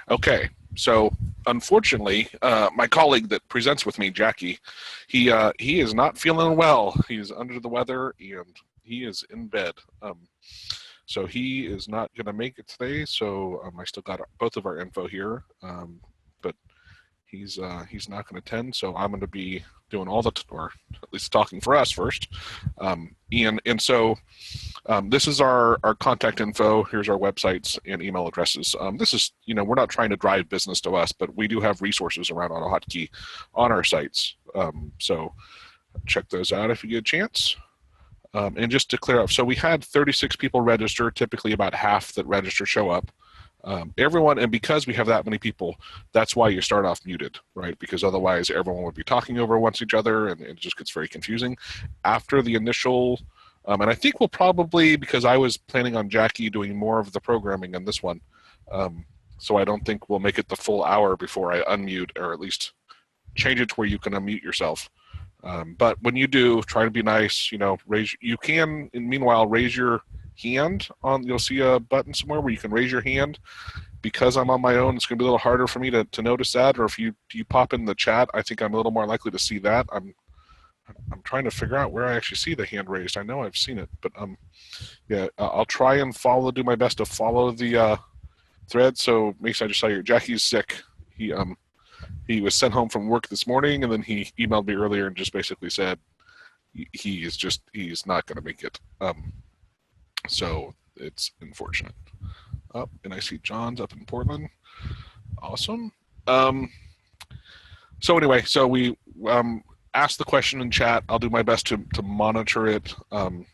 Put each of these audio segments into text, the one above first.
Okay, so unfortunately, my colleague that presents with me, Jackie, he is not feeling well. He's under the weather and he is in bed. So he is not going to make it today. So I still got both of our info here, but he's not going to attend. So I'm going to be doing all the, or at least talking for us first. And so this is our contact info. Here's our websites and email addresses. This is, we're not trying to drive business to us, but we do have resources around AutoHotkey on our sites. So check those out if you get a chance. And just to clear up, so we had 36 people register, typically about half that register show up. Everyone, and because we have that many people, that's why you start off muted, right? Because otherwise everyone would be talking over each other and it just gets very confusing. After the initial, and I think we'll probably, because I was planning on Jackie doing more of the programming in this one, so I don't think we'll make it the full hour before I unmute, or at least change it to where you can unmute yourself. But when you do, try to be nice, you can, and meanwhile, raise your hand you'll see a button somewhere where you can raise your hand. Because I'm on my own, it's going to be a little harder for me to notice that, or if you pop in the chat, I think I'm a little more likely to see that. I'm trying to figure out where I actually see the hand raised. I know I've seen it, but yeah, I'll try and do my best to follow the thread. So Mason, I just saw here, Jackie's sick. He was sent home from work this morning, and then he emailed me earlier and just basically said he's not going to make it. So it's unfortunate. Oh, and I see John's up in Portland. Awesome. So anyway, so we asked the question in chat. I'll do my best to monitor it, and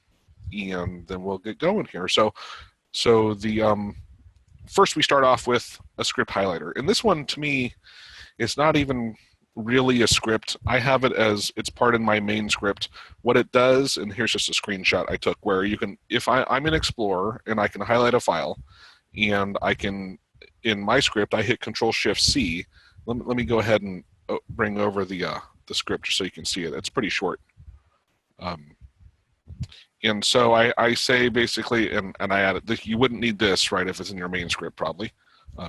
then we'll get going here. So the first we start off with a script highlighter, and this one to me, it's not even really a script. I have it as it's part in my main script. What it does, and here's just a screenshot I took, where you can, if I'm in Explorer and I can highlight a file, and I can, in my script, I hit Control-Shift-C. Let me go ahead and bring over the script just so you can see it. It's pretty short. And so I say basically, and I added, you wouldn't need this, right, if it's in your main script probably.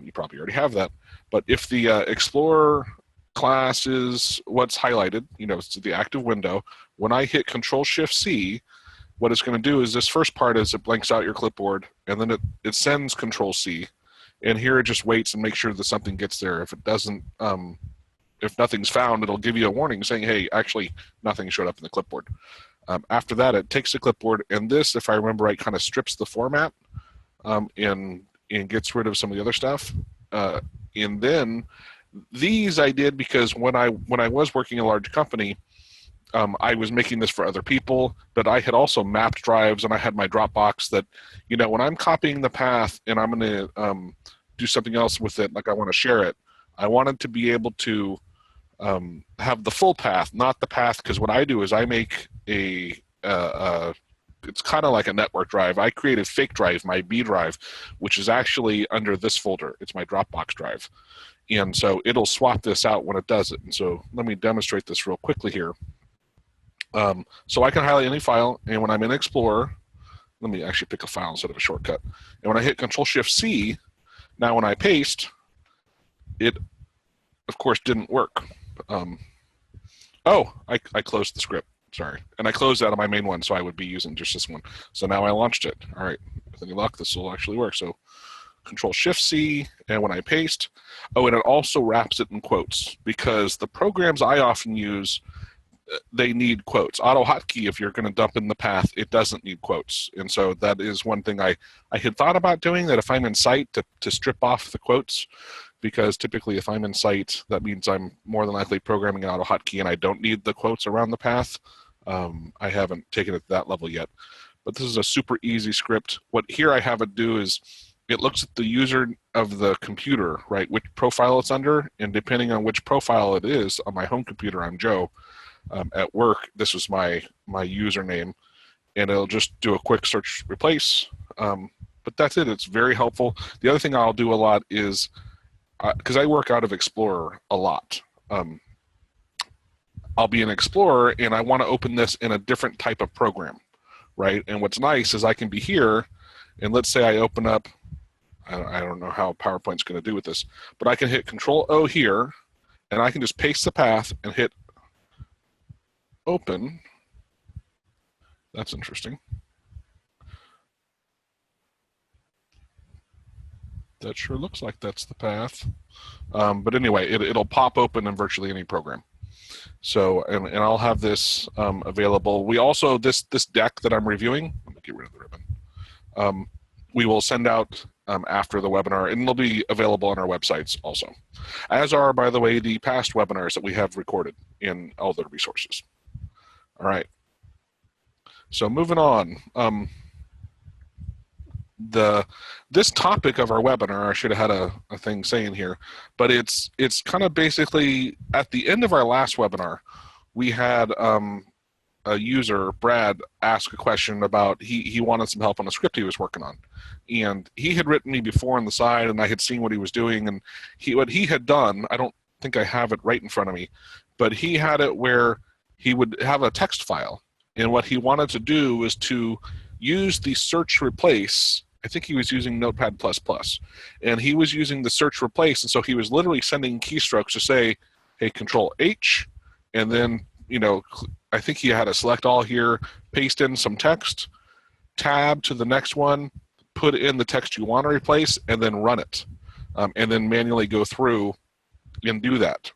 You probably already have that. But if the Explorer class is what's highlighted, it's the active window, when I hit Control-Shift-C, what it's going to do is this first part is it blanks out your clipboard, and then it sends Control-C, and here it just waits and makes sure that something gets there. If it doesn't, if nothing's found, it'll give you a warning saying, hey, actually, nothing showed up in the clipboard. After that, it takes the clipboard, and this, if I remember right, kind of strips the format and gets rid of some of the other stuff. And then these I did because when I was working in a large company, I was making this for other people, but I had also mapped drives, and I had my Dropbox that, when I'm copying the path and I'm going to do something else with it, like I want to share it, I wanted to be able to have the full path, not the path, because what I do is I make it's kind of like a network drive. I created fake drive, my B drive, which is actually under this folder. It's my Dropbox drive. And so it'll swap this out when it does it. And so let me demonstrate this real quickly here. So I can highlight any file, and when I'm in Explorer, let me actually pick a file instead of a shortcut. And when I hit Control-Shift-C, now when I paste, it, of course, didn't work. I closed the script. Sorry. And I closed out of my main one, so I would be using just this one. So now I launched it. All right. With any luck, this will actually work. So Control-Shift-C, and when I paste, and it also wraps it in quotes, because the programs I often use, they need quotes. AutoHotkey, if you're going to dump in the path, it doesn't need quotes. And so that is one thing I had thought about doing, that if I'm in sight, to strip off the quotes, because typically if I'm in sight, that means I'm more than likely programming an AutoHotkey and I don't need the quotes around the path. I haven't taken it to that level yet. But this is a super easy script. What here I have it do is it looks at the user of the computer, right, which profile it's under, and depending on which profile it is, on my home computer, I'm Joe. At work, this was my username, and it'll just do a quick search replace. But that's it. It's very helpful. The other thing I'll do a lot is, because I work out of Explorer a lot, I'll be in Explorer and I want to open this in a different type of program, right? And what's nice is I can be here, and let's say I open up, I don't know how PowerPoint's going to do with this, but I can hit Control-O here, and I can just paste the path and hit open. That's interesting. That sure looks like that's the path. But anyway, it'll pop open in virtually any program. So, and I'll have this available. We also, this deck that I'm reviewing, let me get rid of the ribbon. We will send out after the webinar, and it'll be available on our websites also. As are, by the way, the past webinars that we have recorded in all the resources. All right. So moving on. This topic of our webinar, I should have had a thing saying here, but it's kind of basically at the end of our last webinar, we had a user, Brad, ask a question about he wanted some help on a script he was working on, and he had written me before on the side, and I had seen what he was doing, and what he had done, I don't think I have it right in front of me, but he had it where he would have a text file, and what he wanted to do was to use the search replace. I think he was using Notepad++, and he was using the search replace, and so he was literally sending keystrokes to say, hey, Control-H, and then, you know, I think he had a select all here, paste in some text, tab to the next one, put in the text you want to replace, and then run it, and then manually go through and do that.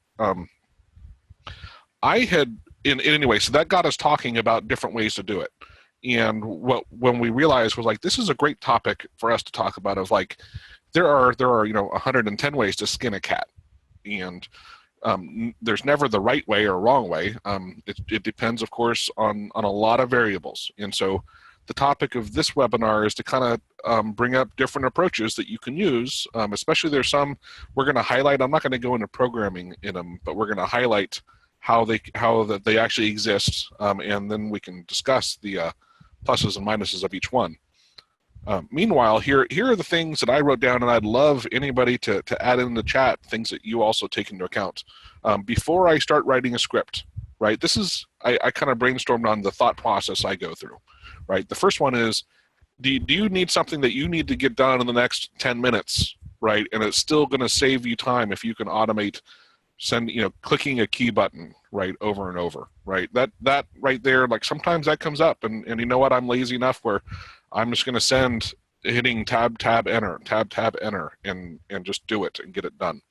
Anyway, so that got us talking about different ways to do it. And when we realized was like, this is a great topic for us to talk about, of like, there are 110 ways to skin a cat, and there's never the right way or wrong way. It depends, of course, on a lot of variables. And so the topic of this webinar is to kind of bring up different approaches that you can use, especially there's some we're going to highlight. I'm not going to go into programming in them, but we're going to highlight how they actually exist, and then we can discuss the pluses and minuses of each one. Meanwhile, here are the things that I wrote down, and I'd love anybody to add in the chat things that you also take into account. Before I start writing a script, right, this is, I kind of brainstormed on the thought process I go through, right? The first one is, do you need something that you need to get done in the next 10 minutes, right? And it's still going to save you time if you can automate clicking a key button, right, over and over, right? That right there, like sometimes that comes up, and you know what, I'm lazy enough where I'm just going to send hitting tab, enter, tab, enter, and just do it and get it done.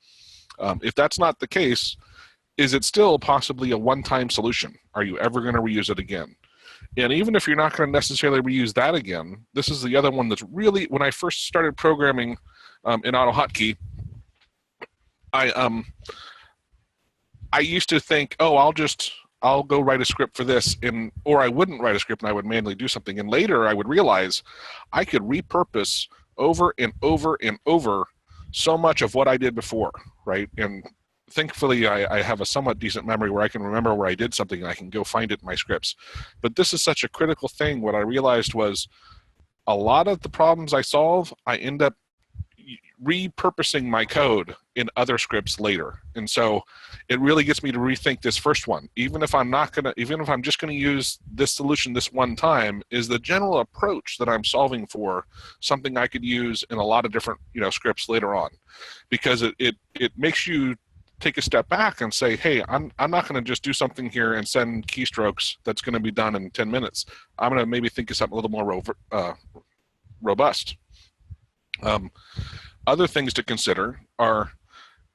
If that's not the case, is it still possibly a one-time solution? Are you ever going to reuse it again? And even if you're not going to necessarily reuse that again, this is the other one that's really, when I first started programming in AutoHotkey, I used to think, oh, I'll go write a script for this, or I wouldn't write a script and I would manually do something. And later I would realize I could repurpose over and over and over so much of what I did before, right? And thankfully I have a somewhat decent memory where I can remember where I did something and I can go find it in my scripts. But this is such a critical thing. What I realized was a lot of the problems I solve, I end up repurposing my code in other scripts later. And so it really gets me to rethink this first one. Even if I'm just going to use this solution this one time, is the general approach that I'm solving for something I could use in a lot of different scripts later on, because it makes you take a step back and say, hey, I'm not going to just do something here and send keystrokes that's going to be done in 10 minutes. I'm going to maybe think of something a little more robust. Other things to consider are,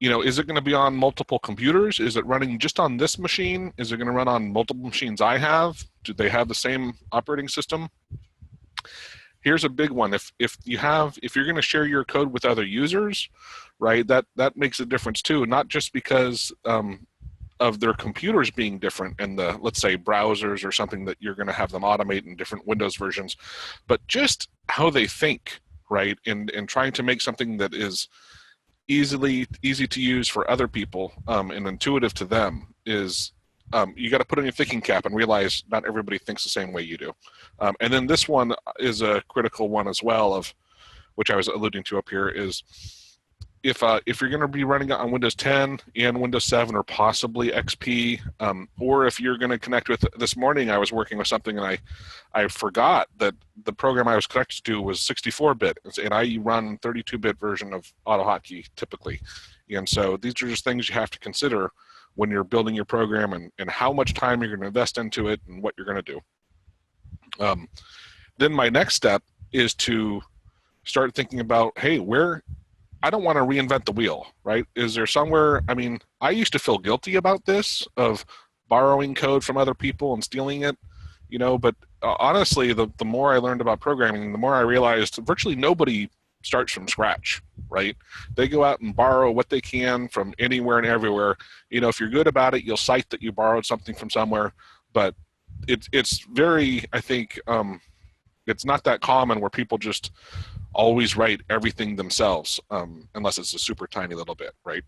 is it going to be on multiple computers? Is it running just on this machine? Is it going to run on multiple machines I have? Do they have the same operating system? Here's a big one. If you're going to share your code with other users, right, that makes a difference too. Not just because of their computers being different and the, let's say, browsers or something that you're going to have them automate in different Windows versions, but just how they think, right, and trying to make something that is easy to use for other people and intuitive to them is, you got to put on your thinking cap and realize not everybody thinks the same way you do. And then this one is a critical one as well, of which I was alluding to up here, is if you're going to be running it on Windows 10 and Windows 7 or possibly XP, or if you're going to connect with, this morning I was working with something and I forgot that the program I was connected to was 64-bit, and I run 32-bit version of AutoHotkey typically. And so these are just things you have to consider when you're building your program, and how much time you're going to invest into it and what you're going to do. Then my next step is to start thinking about, hey, I don't want to reinvent the wheel, right? Is there somewhere, I mean, I used to feel guilty about this, of borrowing code from other people and stealing it, but honestly, the more I learned about programming, the more I realized virtually nobody starts from scratch, right? They go out and borrow what they can from anywhere and everywhere. If you're good about it, you'll cite that you borrowed something from somewhere, but it's very, I think, it's not that common where people just always write everything themselves, unless it's a super tiny little bit, right?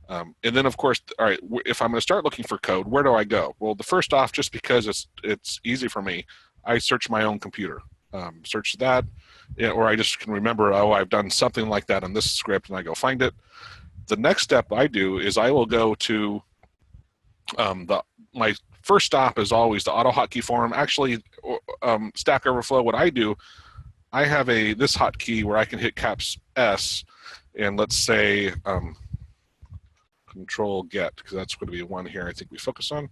And then, of course, all right, if I'm going to start looking for code, where do I go? Well, the first off, just because it's easy for me, I search my own computer. Search that, or I just can remember, oh, I've done something like that on this script, and I go find it. The next step I do is I will go to my first stop is always the AutoHotkey forum. Actually, Stack Overflow, what I do, I have this hotkey where I can hit caps S, and let's say Control Get, because that's going to be one here I think we focus on,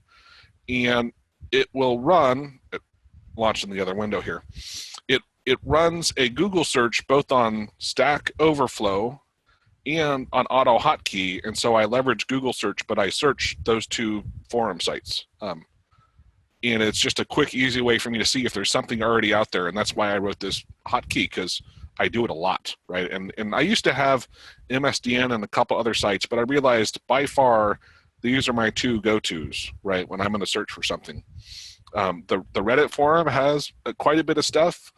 and it will run. Launch in the other window here. It runs a Google search both on Stack Overflow and on AutoHotkey, and so I leverage Google search, but I search those two forum sites. And it's just a quick, easy way for me to see if there's something already out there, and that's why I wrote this hotkey, because I do it a lot, right? And I used to have MSDN and a couple other sites, but I realized by far these are my two go-tos, right, when I'm going to search for something. The Reddit forum has quite a bit of stuff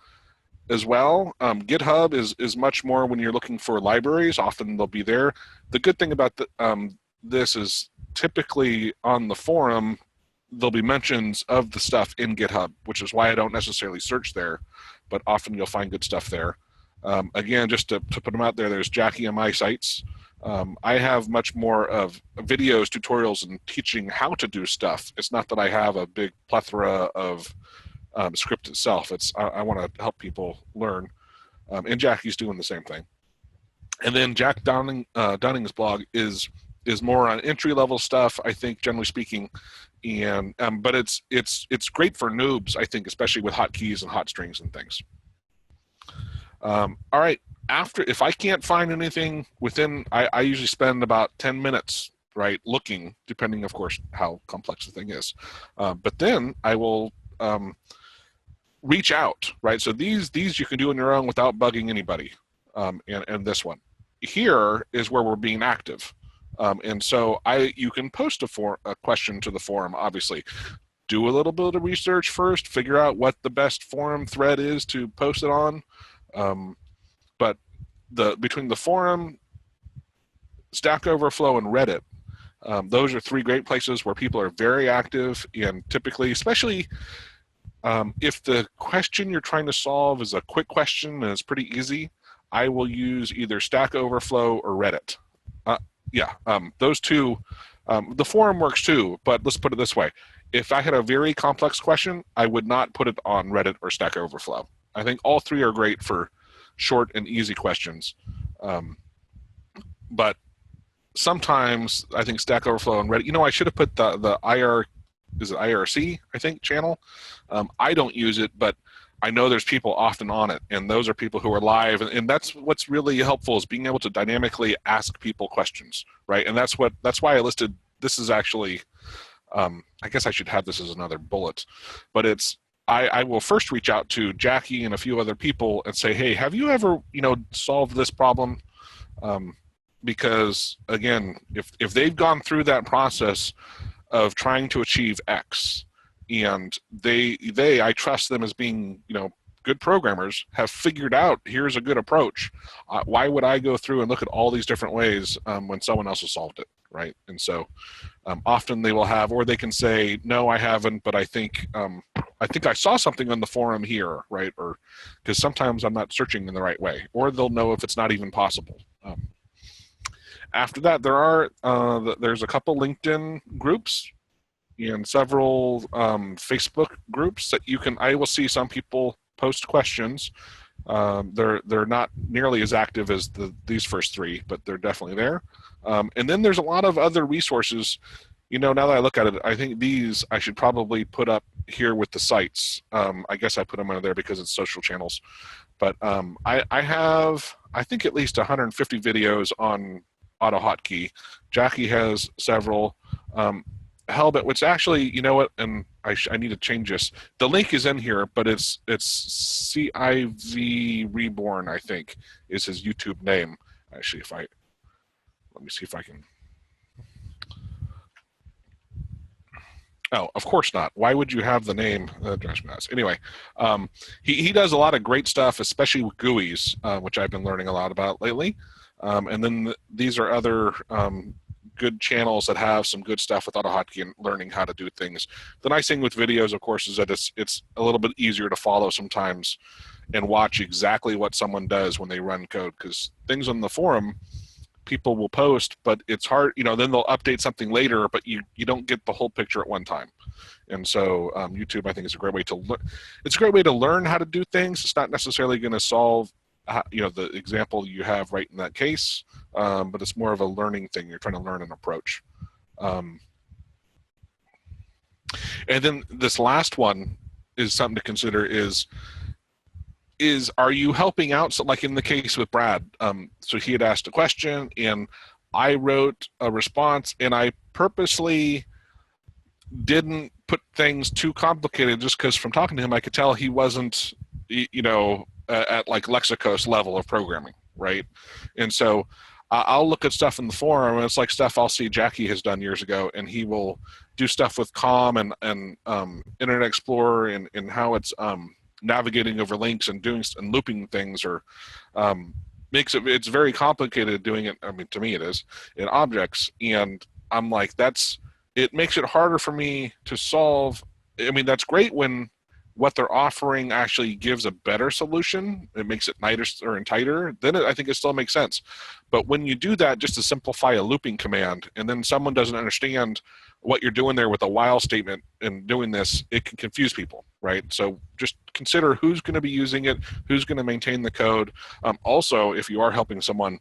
as well. GitHub is much more when you're looking for libraries. Often they'll be there. The good thing about this is typically on the forum, there'll be mentions of the stuff in GitHub, which is why I don't necessarily search there, but often you'll find good stuff there. Again, just to put them out there, there's Jackie and my sites. I have much more of videos, tutorials, and teaching how to do stuff. It's not that I have a big plethora of script itself. I want to help people learn, and Jackie's doing the same thing. And then Jack Dunning's blog is more on entry-level stuff, I think, generally speaking, and but it's great for noobs, I think, especially with hotkeys and hot strings and things. All right. If I can't find anything within, I usually spend about 10 minutes, right, looking, depending, of course, how complex the thing is. But then I will reach out, right? So these you can do on your own without bugging anybody. And this one here is where we're being active. And so you can post a question to the forum, obviously. Do a little bit of research first, figure out what the best forum thread is to post it on. But between the forum, Stack Overflow, and Reddit, those are three great places where people are very active, and typically, especially if the question you're trying to solve is a quick question and it's pretty easy, I will use either Stack Overflow or Reddit. Those two. The forum works too, but let's put it this way. If I had a very complex question, I would not put it on Reddit or Stack Overflow. I think all three are great for short and easy questions. But sometimes I think Stack Overflow and Reddit, I should have put the IRC, I think, channel. I don't use it, but I know there's people often on it, and those are people who are live, and that's what's really helpful, is being able to dynamically ask people questions, right? And that's why I listed, this is actually, I guess I should have this as another bullet, but I will first reach out to Jackie and a few other people and say, hey, have you ever, solved this problem? Because again, if they've gone through that process of trying to achieve X, and I trust them as being, good programmers, have figured out here's a good approach, why would I go through and look at all these different ways when someone else has solved it, right? And so often they will have, or they can say, no, I haven't, but I think I saw something on the forum here, right? Or because sometimes I'm not searching in the right way, or they'll know if it's not even possible. After that, there's a couple LinkedIn groups and several Facebook groups that you can. I will see some people post questions. They're not nearly as active as these first three, but they're definitely there. And then there's a lot of other resources. Now that I look at it, I think these I should probably put up here with the sites. I guess I put them under there because it's social channels. But I have, I think, at least 150 videos on AutoHotkey. Jackie has several. Helbet, which actually, you know what, and I need to change this. The link is in here, but it's CIV Reborn, I think, is his YouTube name. Actually, let me see if I can. Oh, of course not. Why would you have the name? Anyway, he does a lot of great stuff, especially with GUIs, which I've been learning a lot about lately. And then these are other good channels that have some good stuff with AutoHotkey and learning how to do things. The nice thing with videos, of course, is that it's a little bit easier to follow sometimes and watch exactly what someone does when they run code, because things on the forum people will post, but it's hard, then they'll update something later, but you don't get the whole picture at one time. And so YouTube, I think, is a great way to learn. It's a great way to learn how to do things. It's not necessarily going to solve the example you have right in that case, but it's more of a learning thing. You're trying to learn an approach. And then this last one is something to consider is are you helping out? So like in the case with Brad, so he had asked a question and I wrote a response, and I purposely didn't put things too complicated just because from talking to him I could tell he wasn't at like Lexicos level of programming, right? And so I'll look at stuff in the forum, and it's like stuff I'll see Jackie has done years ago, and he will do stuff with COM and Internet Explorer and how it's navigating over links and doing and looping things, or it's very complicated doing it. I mean, to me it is in objects, and I'm like, it makes it harder for me to solve. I mean, that's great when what they're offering actually gives a better solution. It makes it nicer and tighter. Then I think it still makes sense. But when you do that just to simplify a looping command, and then someone doesn't understand what you're doing there with a while statement and doing this, it can confuse people, right? So just consider who's going to be using it, who's going to maintain the code. Also, if you are helping someone,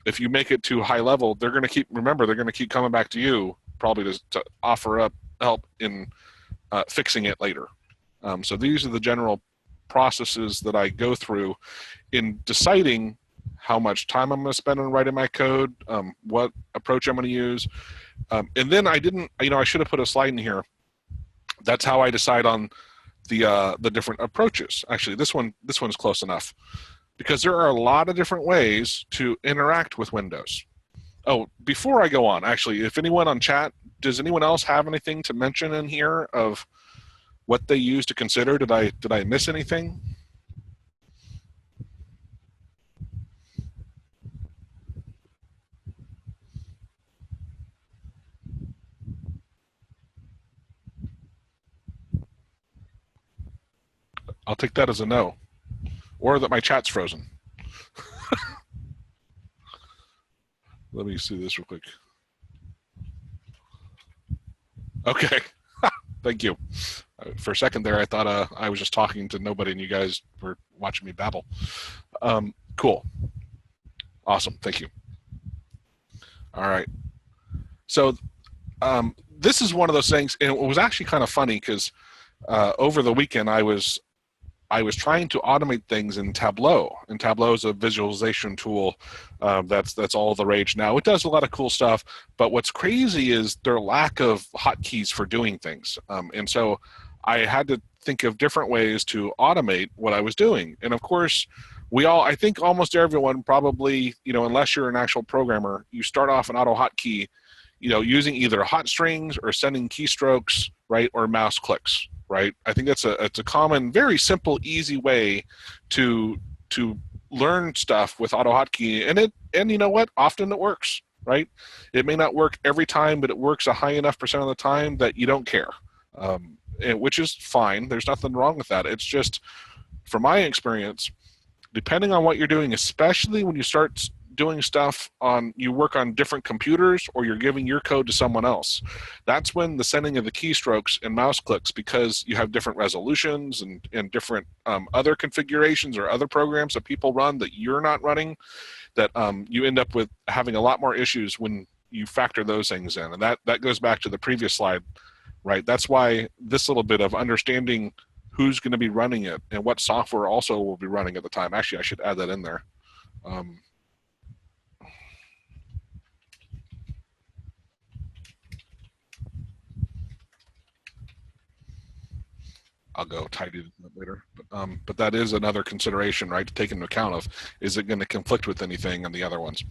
if you make it too high level, they're going to keep coming back to you probably to offer up help in fixing it later. So these are the general processes that I go through in deciding how much time I'm going to spend on writing my code, what approach I'm going to use. And then I should have put a slide in here. That's how I decide on the different approaches. Actually, this one's close enough, because there are a lot of different ways to interact with Windows. Oh, before I go on, actually, if anyone on chat, does anyone else have anything to mention in here of what they use to consider? Did I miss anything? I'll take that as a no, or that my chat's frozen. Let me see this real quick. Okay, thank you. For a second there, I thought I was just talking to nobody and you guys were watching me babble. Cool. Awesome, thank you. All right. So this is one of those things, and it was actually kind of funny because over the weekend I was trying to automate things in Tableau, and Tableau is a visualization tool that's all the rage now. It does a lot of cool stuff, but what's crazy is their lack of hotkeys for doing things. And so I had to think of different ways to automate what I was doing. And of course, I think almost everyone probably, unless you're an actual programmer, you start off an AutoHotkey, using either hot strings or sending keystrokes, right, or mouse clicks. Right, I think it's a common, very simple, easy way to learn stuff with AutoHotkey, and you know what? Often it works, right? It may not work every time, but it works a high enough % of the time that you don't care, which is fine. There's nothing wrong with that. It's just, from my experience, depending on what you're doing, especially when you start doing stuff you work on different computers, or you're giving your code to someone else. That's when the sending of the keystrokes and mouse clicks, because you have different resolutions and different other configurations or other programs that people run that you're not running, that you end up with having a lot more issues when you factor those things in. And that goes back to the previous slide, right? That's why this little bit of understanding who's going to be running it and what software also will be running at the time. Actually, I should add that in there. I'll go tidy that later, but that is another consideration, right, to take into account of, is it going to conflict with anything on the other ones?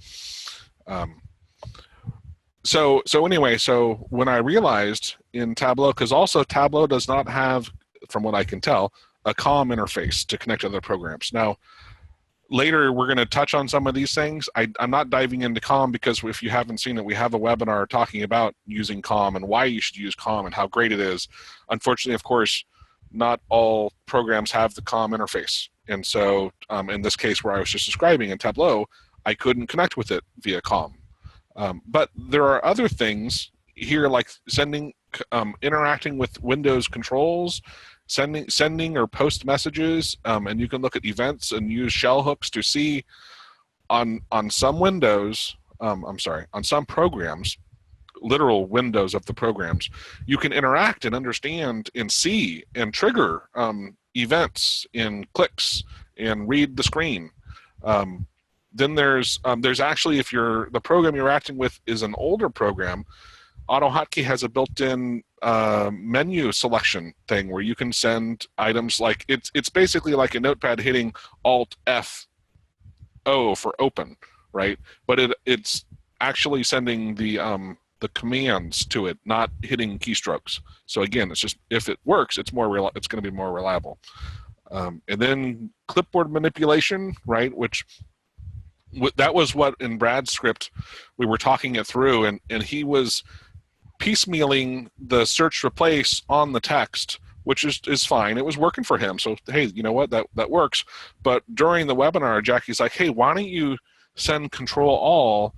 So anyway, so when I realized in Tableau, because also Tableau does not have, from what I can tell, a COM interface to connect to other programs. Now, later we're going to touch on some of these things. I'm not diving into COM, because if you haven't seen it, we have a webinar talking about using COM and why you should use COM and how great it is. Unfortunately, of course, not all programs have the COM interface. And so in this case where I was just describing in Tableau, I couldn't connect with it via COM. But there are other things here, like interacting with Windows controls, sending or post messages, and you can look at events and use shell hooks to see on some Windows, on some programs, literal windows of the programs, you can interact and understand and see and trigger events in clicks and read the screen. Then there's actually, if the program you're acting with is an older program, AutoHotkey has a built-in menu selection thing where you can send items like, it's basically like a notepad hitting Alt F-O for open, right? But it's actually sending the commands to it, not hitting keystrokes. So again, it's just, if it works, it's going to be more reliable. And then clipboard manipulation, right? That was what in Brad's script we were talking it through, and he was piecemealing the search replace on the text, which is fine. It was working for him. So hey, you know what? That works. But during the webinar, Jackie's like, hey, why don't you send Control All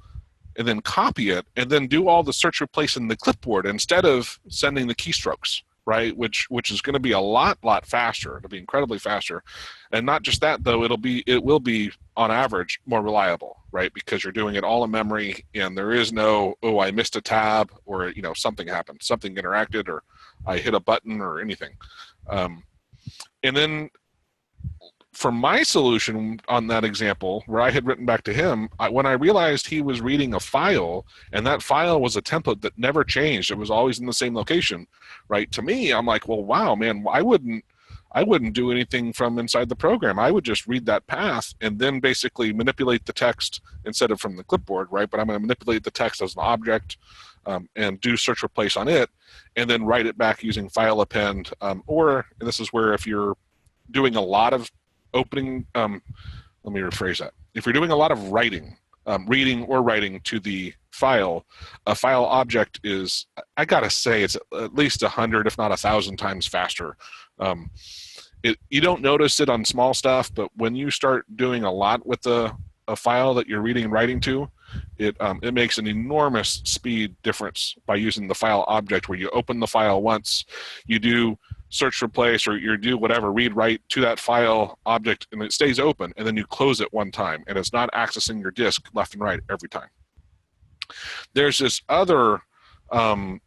and then copy it and then do all the search replace in the clipboard instead of sending the keystrokes, right? Which is going to be a lot faster. It'll be incredibly faster. And not just that, though, it will be on average more reliable, right? Because you're doing it all in memory, and there is no, oh, I missed a tab, or something happened, something interacted, or I hit a button or anything. And then for my solution on that example, where I had written back to him, when I realized he was reading a file, and that file was a template that never changed, it was always in the same location, right? To me, I'm like, well, wow, man, I wouldn't do anything from inside the program. I would just read that path and then basically manipulate the text instead of from the clipboard, right? But I'm going to manipulate the text as an object and do search replace on it, and then write it back using file append. Or, and this is where if you're doing a lot of let me rephrase that. If you're doing a lot of writing, reading or writing to the file, a file object is, I gotta say, it's at least 100, if not 1,000 times faster. You don't notice it on small stuff, but when you start doing a lot with a file that you're reading and writing to, it makes an enormous speed difference by using the file object, where you open the file once, you do search replace, or you do whatever, read write to that file object, and it stays open, and then you close it one time, and it's not accessing your disk left and right every time. There's this other, I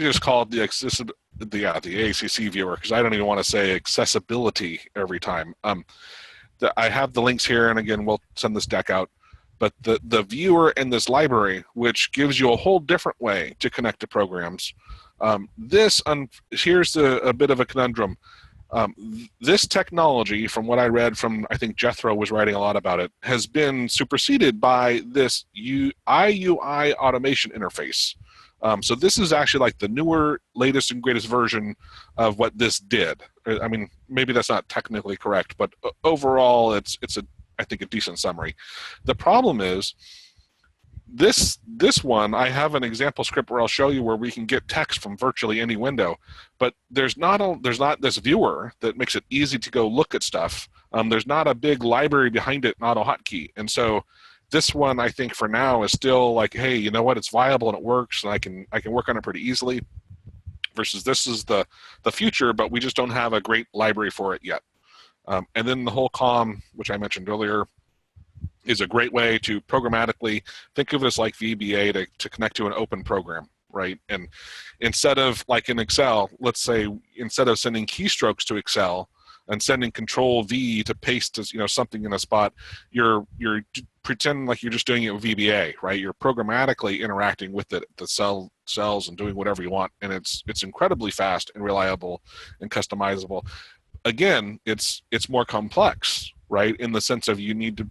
just call it the ACC viewer, because I don't even want to say accessibility every time. I have the links here, and again, we'll send this deck out. But the viewer in this library, which gives you a whole different way to connect to programs, here's a bit of a conundrum. This technology, from what I read from, I think Jethro was writing a lot about it, has been superseded by this IUI automation interface. So this is actually like the newer, latest, and greatest version of what this did. I mean, maybe that's not technically correct, but overall, it's I think a decent summary. The problem is, this one, I have an example script where I'll show you where we can get text from virtually any window, but there's not this viewer that makes it easy to go look at stuff There's not a big library behind it in AutoHotkey. And so this one, I think for now is still like, hey, you know what? It's viable and it works, and I can work on it pretty easily. Versus this is the future, but we just don't have a great library for it yet. And then the whole COM, which I mentioned earlier, is a great way to programmatically think of it as like VBA to connect to an open program, right? And instead of like in Excel, let's say instead of sending keystrokes to Excel and sending Control V to paste something in a spot, you're pretend like you're just doing it with VBA, right? You're programmatically interacting with it, the cells, and doing whatever you want, and it's incredibly fast and reliable and customizable. Again, it's more complex, right? In the sense of you need to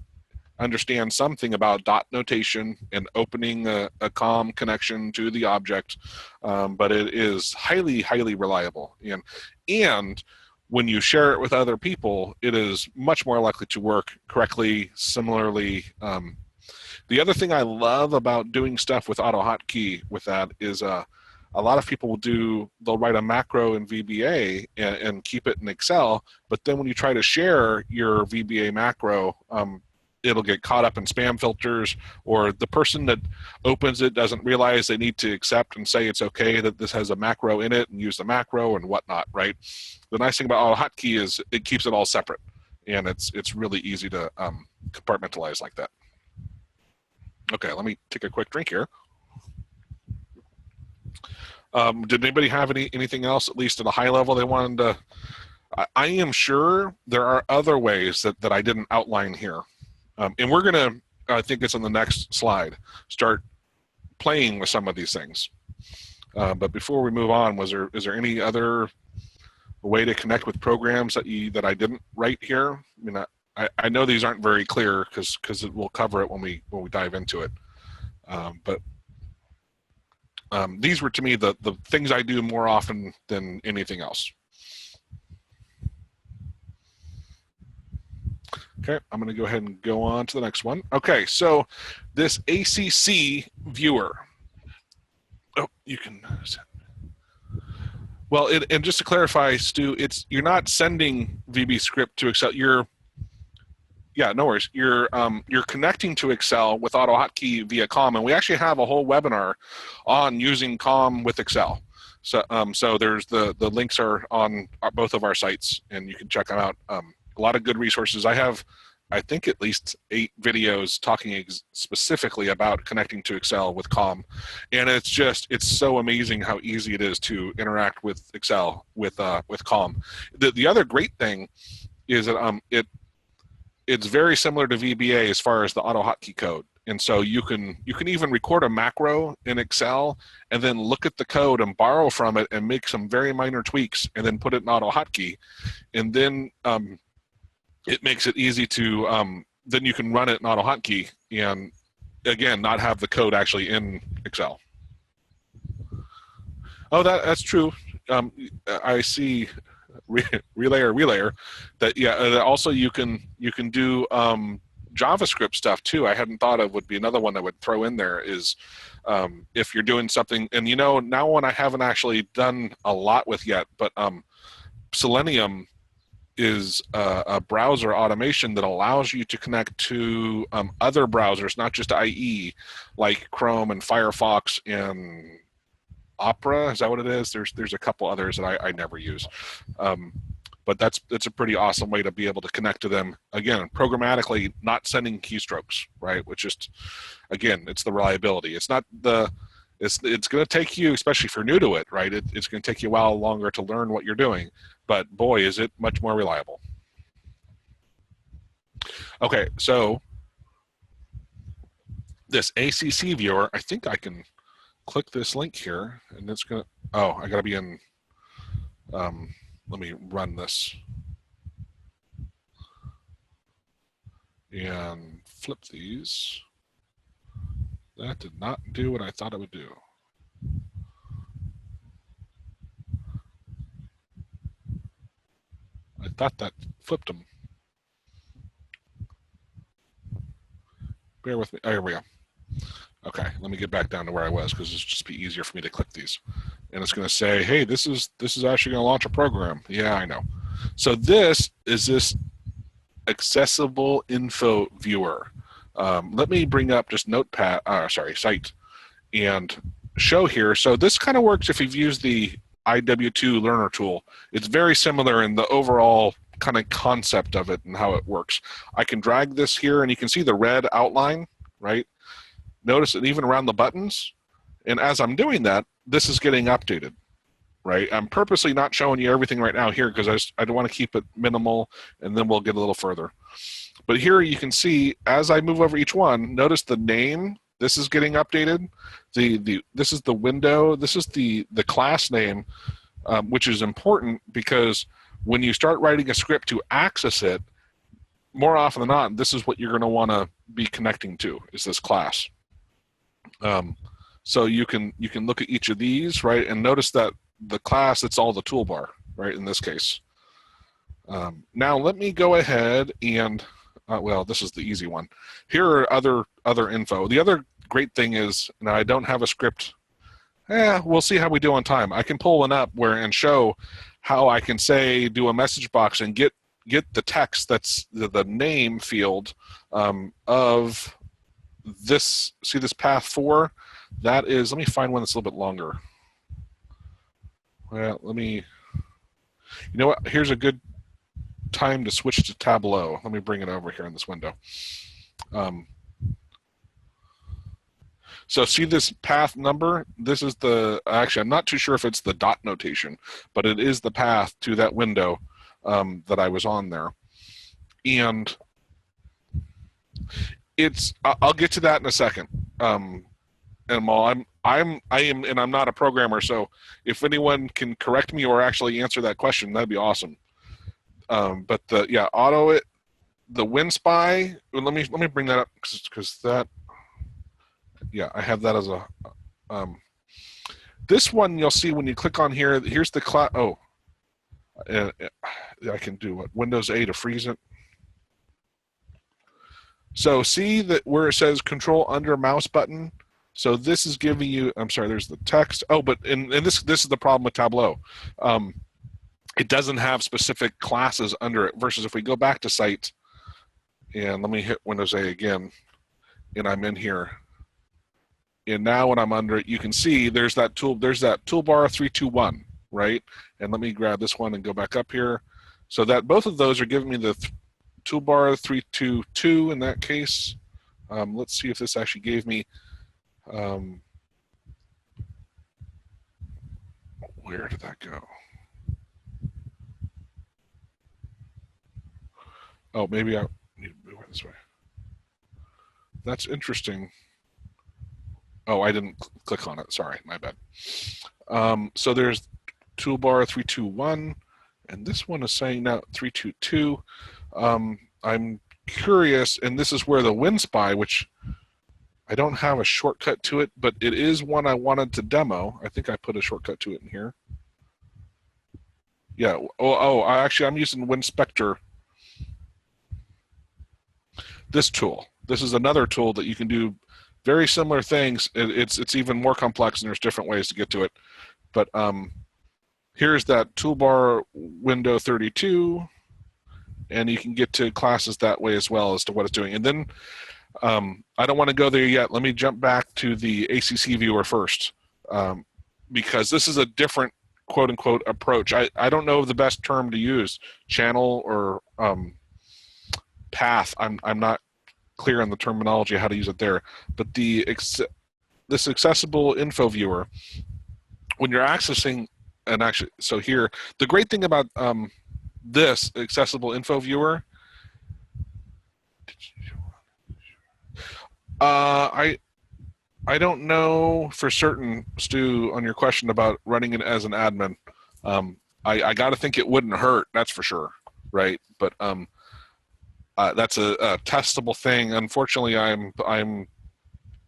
understand something about dot notation and opening a COM connection to the object, but it is highly, highly reliable. And when you share it with other people, it is much more likely to work correctly, similarly. The other thing I love about doing stuff with AutoHotkey with that is a lot of people they'll write a macro in VBA and keep it in Excel, but then when you try to share your VBA macro, it'll get caught up in spam filters, or the person that opens it doesn't realize they need to accept and say it's okay that this has a macro in it and use the macro and whatnot, right? The nice thing about AutoHotkey is it keeps it all separate, and it's really easy to compartmentalize like that. Okay, let me take a quick drink here. Did anybody have anything else, at least at a high level, they wanted to? I am sure there are other ways that I didn't outline here. And we're going to, I think it's on the next slide, start playing with some of these things. But before we move on, is there any other way to connect with programs that I didn't write here? I mean, I know these aren't very clear because we'll cover it when we dive into it. But these were, to me, the things I do more often than anything else. Okay, I'm going to go ahead and go on to the next one. Okay, so this ACC Viewer. Oh, you can. Well, and just to clarify, Stu, you're not sending VB script to Excel. Yeah, no worries. You're connecting to Excel with AutoHotkey via COM, and we actually have a whole webinar on using COM with Excel. So there's the links are on both of our sites, and you can check them out. A lot of good resources. I have, I think, at least 8 videos talking specifically about connecting to Excel with COM, and it's so amazing how easy it is to interact with Excel with COM. The other great thing is that it's very similar to VBA as far as the AutoHotkey code, and so you can even record a macro in Excel and then look at the code and borrow from it and make some very minor tweaks and then put it in AutoHotkey, and then it makes it easy to, then you can run it in AutoHotkey and, again, not have the code actually in Excel. Oh, that's true. I see relayer that, yeah, also you can do JavaScript stuff too. I hadn't thought of would be another one that would throw in there is if you're doing something, and now one I haven't actually done a lot with yet, but Selenium is a browser automation that allows you to connect to other browsers, not just IE, like Chrome and Firefox and Opera. Is that what it is? There's a couple others that I never use. But that's a pretty awesome way to be able to connect to them, again, programmatically, not sending keystrokes, right? Which just, again, it's the reliability. It's not it's going to take you, especially if you're new to it, right? It's going to take you a while longer to learn what you're doing. But boy, is it much more reliable. Okay, so this ACC Viewer, I think I can click this link here, and it's going to, oh, I got to be in, let me run this and flip these. That did not do what I thought it would do. I thought that flipped them. Bear with me. Oh, here we go. Okay, let me get back down to where I was because it's just be easier for me to click these. And it's going to say, hey, this is actually going to launch a program. Yeah, I know. So this Accessible Info Viewer. Let me bring up just Notepad, Site, and show here. So this kind of works if you've used the IW2 Learner tool. It's very similar in the overall kind of concept of it and how it works. I can drag this here, and you can see the red outline, right? Notice it even around the buttons. And as I'm doing that, this is getting updated, right? I'm purposely not showing you everything right now here because I don't want to keep it minimal, and then we'll get a little further. But here you can see, as I move over each one, notice the name. This is getting updated. This is the window. This is the class name, which is important because when you start writing a script to access it, more often than not, this is what you're going to want to be connecting to, is this class. So you can look at each of these, right, and notice that the class, it's all the toolbar, right, in this case. Now let me go ahead and, well, this is the easy one. Here are other info. The other great thing is, now I don't have a script. We'll see how we do on time. I can pull one up and show how I can say, do a message box and get the text that's the name field of this. See this path 4? That is, let me find one that's a little bit longer. Well, you know what? Here's a good time to switch to Tableau. Let me bring it over here in this window. So see this path number? This is actually, I'm not too sure if it's the dot notation, but it is the path to that window that I was on there. And I'll get to that in a second. And while I'm not a programmer, so if anyone can correct me or actually answer that question, that'd be awesome. But the WinSpy. Let me bring that up because that. Yeah, I have that as a. This one you'll see when you click on here. Here's the class. Oh, I can do what? Windows A to freeze it. So see that where it says Control under mouse button. So this is giving you. I'm sorry. There's the text. Oh, but and this is the problem with Tableau. It doesn't have specific classes under it. Versus if we go back to Site, and let me hit Windows A again, and I'm in here. And now when I'm under it, you can see there's that toolbar 321, right? And let me grab this one and go back up here. So that both of those are giving me the toolbar 322 in that case. Let's see if this actually gave me. Where did that go? Oh, maybe I need to move it this way. That's interesting. Oh, I didn't click on it. Sorry, my bad. So there's toolbar 321, and this one is saying now 322. I'm curious, and this is where the WinSpy, which I don't have a shortcut to it, but it is one I wanted to demo. I think I put a shortcut to it in here. Yeah. I'm using WinSpector. This tool. This is another tool that you can do very similar things. It's even more complex, and there's different ways to get to it. But here's that toolbar window 32, and you can get to classes that way as well as to what it's doing. And then I don't want to go there yet. Let me jump back to the ACC Viewer first, because this is a different quote-unquote approach. I don't know the best term to use, channel or path. I'm not clear on the terminology how to use it there, but this accessible info viewer, when you're accessing so here, the great thing about this accessible info viewer, I don't know for certain, Stu, on your question about running it as an admin. I got to think it wouldn't hurt, that's for sure, right? But that's a testable thing. Unfortunately, I'm an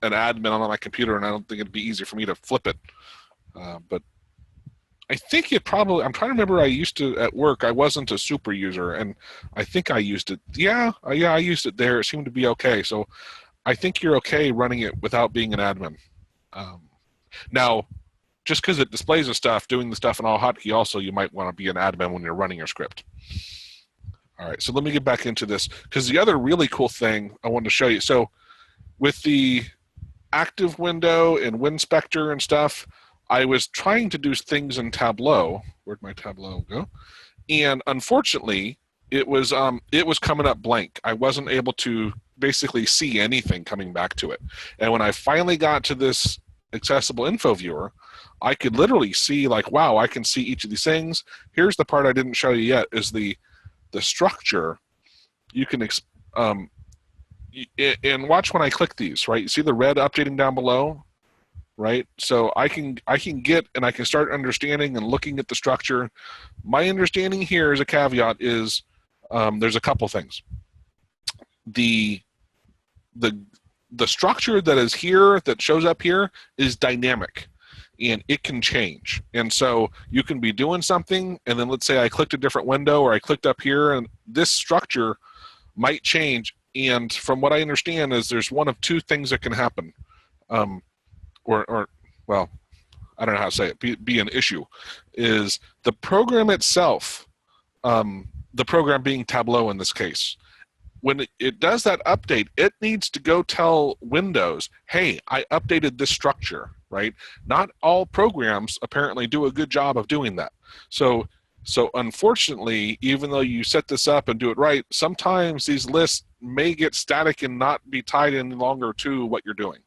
admin on my computer, and I don't think it'd be easy for me to flip it. But I think it probably. I'm trying to remember. I used to at work. I wasn't a super user, and I think I used it. Yeah, I used it there. It seemed to be okay. So I think you're okay running it without being an admin. Now, just because it displays the stuff, doing the stuff in AutoHotkey, also you might want to be an admin when you're running your script. All right, so let me get back into this, because the other really cool thing I wanted to show you. So with the active window and WinSpector and stuff, I was trying to do things in Tableau. Where'd my Tableau go? And unfortunately, it was coming up blank. I wasn't able to basically see anything coming back to it. And when I finally got to this accessible info viewer, I could literally see, like, wow, I can see each of these things. Here's the part I didn't show you yet, is the structure. You can and watch when I click these, right? You see the red updating down below, right? So I can get, and I can start understanding and looking at the structure. My understanding here, as a caveat, is there's a couple things. The structure that is here, that shows up here, is dynamic, and it can change. And so you can be doing something, and then let's say I clicked a different window, or I clicked up here, and this structure might change. And from what I understand is there's one of two things that can happen, or well, I don't know how to say it, be an issue, is the program itself, the program being Tableau in this case, when it does that update, it needs to go tell Windows, hey, I updated this structure, right? Not all programs apparently do a good job of doing that. So unfortunately, even though you set this up and do it right, sometimes these lists may get static and not be tied any longer to what you're doing.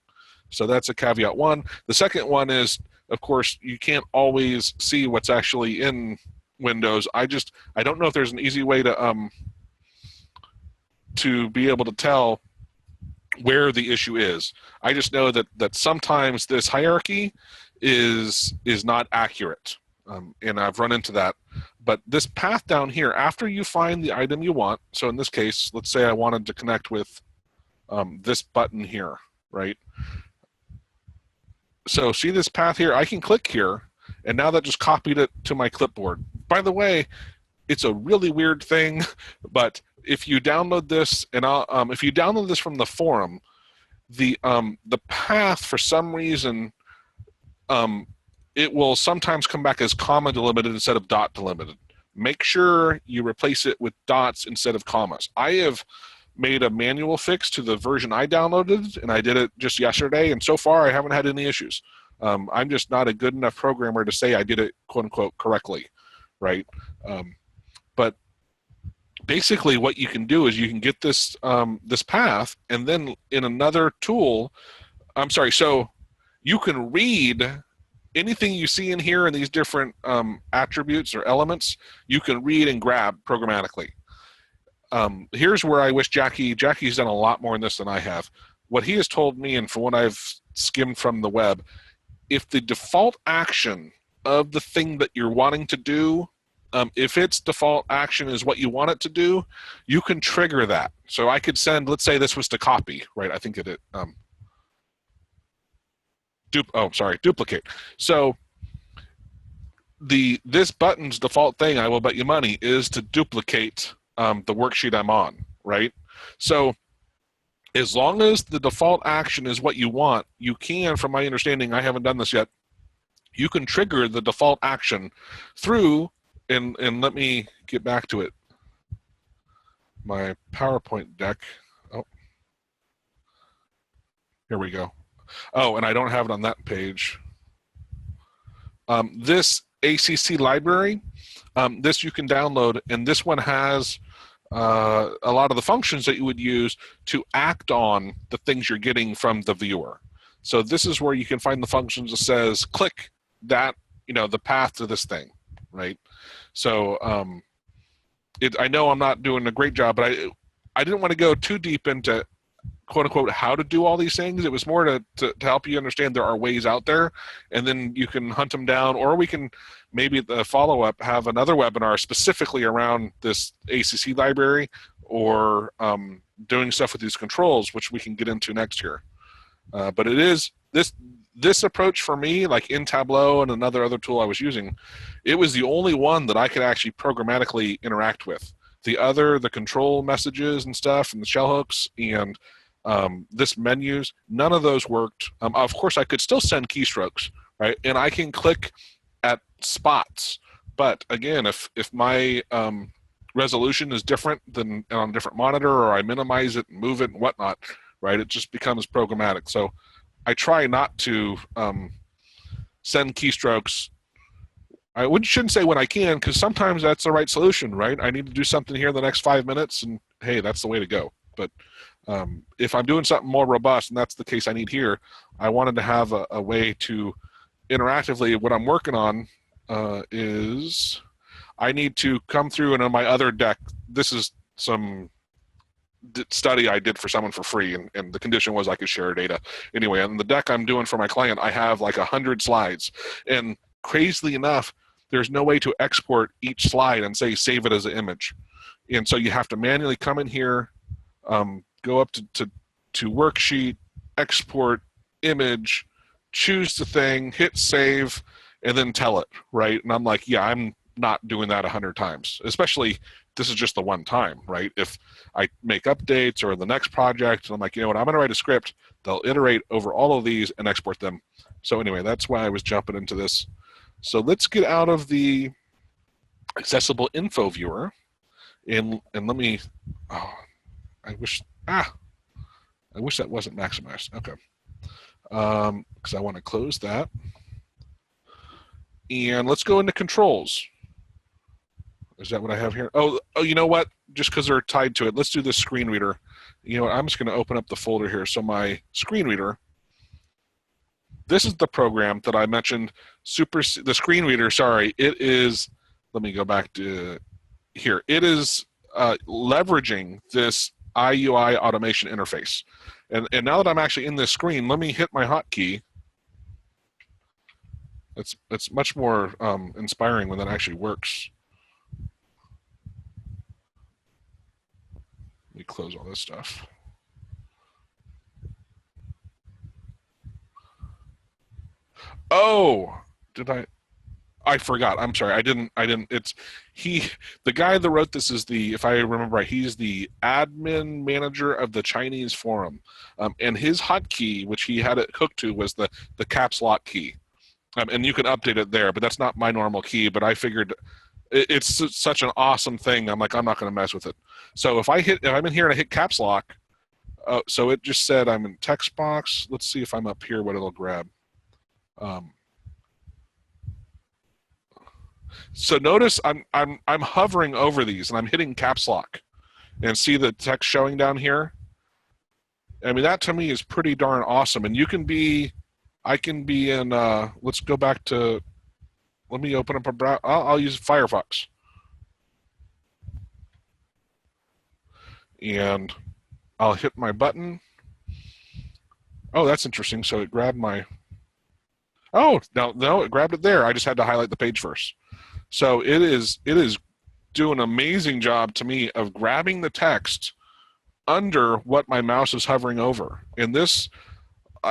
So that's a caveat one. The second one is, of course, you can't always see what's actually in Windows. I don't know if there's an easy way to be able to tell where the issue is. I just know that sometimes this hierarchy is not accurate, and I've run into that. But this path down here, after you find the item you want, so in this case, let's say I wanted to connect with this button here, right? So see this path here? I can click here, and now that just copied it to my clipboard. By the way, it's a really weird thing, but if you download this, and if you download this from the forum, the path, for some reason, it will sometimes come back as comma delimited instead of dot delimited. Make sure you replace it with dots instead of commas. I have made a manual fix to the version I downloaded, and I did it just yesterday, and so far I haven't had any issues. I'm just not a good enough programmer to say I did it, quote unquote, correctly, right? But basically what you can do is you can get this this path, and then in another tool, so you can read anything you see in here in these different attributes or elements, you can read and grab programmatically. Here's where I wish Jackie's done a lot more in this than I have. What he has told me, and from what I've skimmed from the web, if the default action of the thing that you're wanting to do, if its default action is what you want it to do, you can trigger that. So I could send, let's say this was to copy, right? I think it, duplicate. So this button's default thing, I will bet you money, is to duplicate the worksheet I'm on, right? So as long as the default action is what you want, you can, from my understanding, I haven't done this yet, you can trigger the default action through, and let me get back to it, my PowerPoint deck. Oh, here we go. Oh, and I don't have it on that page. This ACC library, this you can download, and this one has a lot of the functions that you would use to act on the things you're getting from the viewer. So this is where you can find the functions that says, click that, the path to this thing, right? So I know I'm not doing a great job, but I didn't want to go too deep into, quote unquote, how to do all these things. It was more to help you understand there are ways out there, and then you can hunt them down, or we can maybe at the follow-up have another webinar specifically around this ACC library, or doing stuff with these controls, which we can get into next year. But it is this approach for me, like in Tableau and other tool I was using, it was the only one that I could actually programmatically interact with. The control messages and stuff, and the shell hooks, and this menus, none of those worked. Of course, I could still send keystrokes, right? And I can click at spots. But again, if my resolution is different than on a different monitor, or I minimize it and move it and whatnot, right? It just becomes programmatic. So I try not to send keystrokes. Shouldn't say when I can, because sometimes that's the right solution, right? I need to do something here in the next 5 minutes, and hey, that's the way to go. But if I'm doing something more robust, and that's the case I need here, I wanted to have a way to interactively, what I'm working on is I need to come through, and on my other deck, this is some study I did for someone for free, and the condition was I could share data. Anyway, on the deck I'm doing for my client, I have like 100 slides, and crazily enough, there's no way to export each slide and say save it as an image. And so you have to manually come in here, go up to worksheet, export, image, choose the thing, hit save, and then tell it, right? And I'm like, yeah, I'm not doing that 100 times, especially this is just the one time, right? If I make updates or the next project, and I'm like, you know what, I'm going to write a script, they'll iterate over all of these and export them. So anyway, that's why I was jumping into this. So let's get out of the accessible info viewer, and let me, I wish that wasn't maximized. Okay. Because I want to close that. And let's go into controls. Is that what I have here? Oh, you know what? Just because they're tied to it, let's do this screen reader. You know what? I'm just going to open up the folder here. So my screen reader, this is the program that I mentioned. The screen reader, sorry, it is, let me go back to here. It is leveraging this IUI automation interface. And now that I'm actually in this screen, let me hit my hotkey. It's much more inspiring when that actually works. Let me close all this stuff. Oh, did I forgot. I'm sorry. I didn't. The guy that wrote this is if I remember right, he's the admin manager of the Chinese forum. And his hotkey, which he had it hooked to, was the caps lock key. And you can update it there, but that's not my normal key. But I figured it's such an awesome thing. I'm like, I'm not going to mess with it. So if I'm in here and I hit caps lock, so it just said I'm in text box. Let's see if I'm up here, what it'll grab. So notice I'm hovering over these and I'm hitting caps lock, and see the text showing down here. I mean, that to me is pretty darn awesome. And I can be in. Let's go back to. Let me open up a browser. I'll use Firefox, and I'll hit my button. Oh, that's interesting. So it grabbed my. Oh, no, it grabbed it there. I just had to highlight the page first. So it is doing an amazing job to me of grabbing the text under what my mouse is hovering over. And this,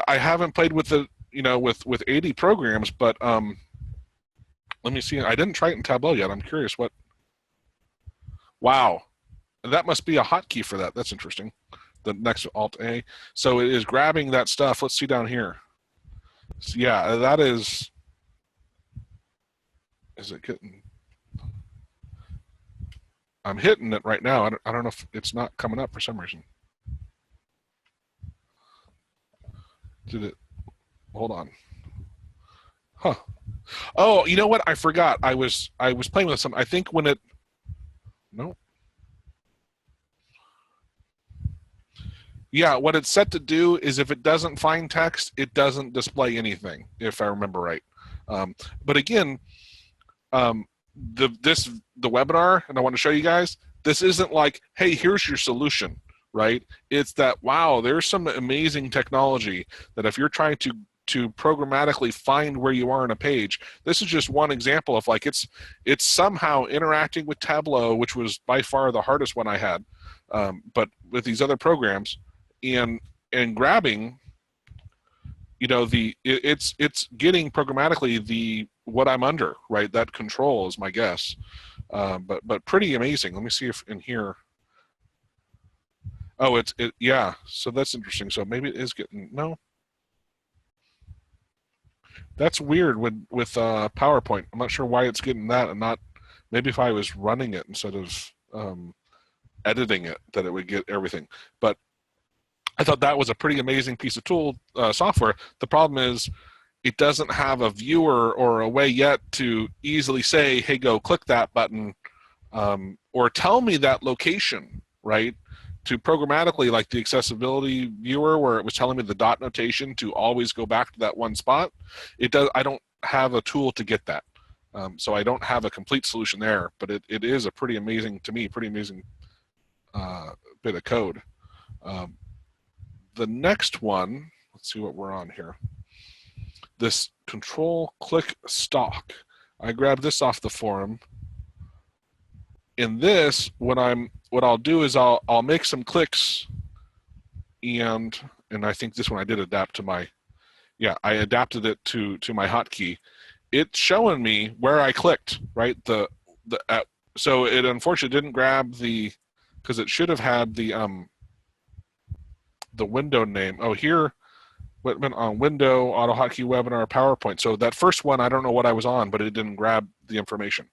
I haven't played with it, with 80 programs, but let me see. I didn't try it in Tableau yet. I'm curious what. Wow, that must be a hotkey for that. That's interesting. The next Alt-A. So it is grabbing that stuff. Let's see down here. So yeah, that is. Is it getting? I'm hitting it right now. I don't know if it's not coming up for some reason. Did it? Hold on. Huh. Oh, you know what? I forgot. I was playing with some. I think when it. No. Yeah, what it's set to do is if it doesn't find text, it doesn't display anything, if I remember right. But again, the webinar, and I want to show you guys, this isn't like, hey, here's your solution, right? It's that, wow, there's some amazing technology that if you're trying to programmatically find where you are on a page, this is just one example of like it's somehow interacting with Tableau, which was by far the hardest one I had, but with these other programs, and grabbing, it's getting programmatically what I'm under, right? That control is my guess, but pretty amazing. Let me see if in here. Oh, yeah. So that's interesting. So maybe it is getting no. That's weird with PowerPoint. I'm not sure why it's getting that and not. Maybe if I was running it instead of editing it, that it would get everything. But I thought that was a pretty amazing piece of tool software. The problem is it doesn't have a viewer or a way yet to easily say, hey, go click that button, or tell me that location, right? To programmatically, like the accessibility viewer where it was telling me the dot notation to always go back to that one spot. I don't have a tool to get that. So I don't have a complete solution there, but it is a pretty amazing, to me, pretty amazing bit of code. The next one, let's see what we're on here. This ControlClick stock. I grabbed this off the forum. In this, what I'll do is I'll make some clicks, and I think this one I did adapt to my, yeah, I adapted it to my hotkey. It's showing me where I clicked, right? So it unfortunately didn't grab because it should have had the window name. Oh, here, Whitman on window, AutoHotkey webinar, PowerPoint. So that first one, I don't know what I was on, but it didn't grab the information.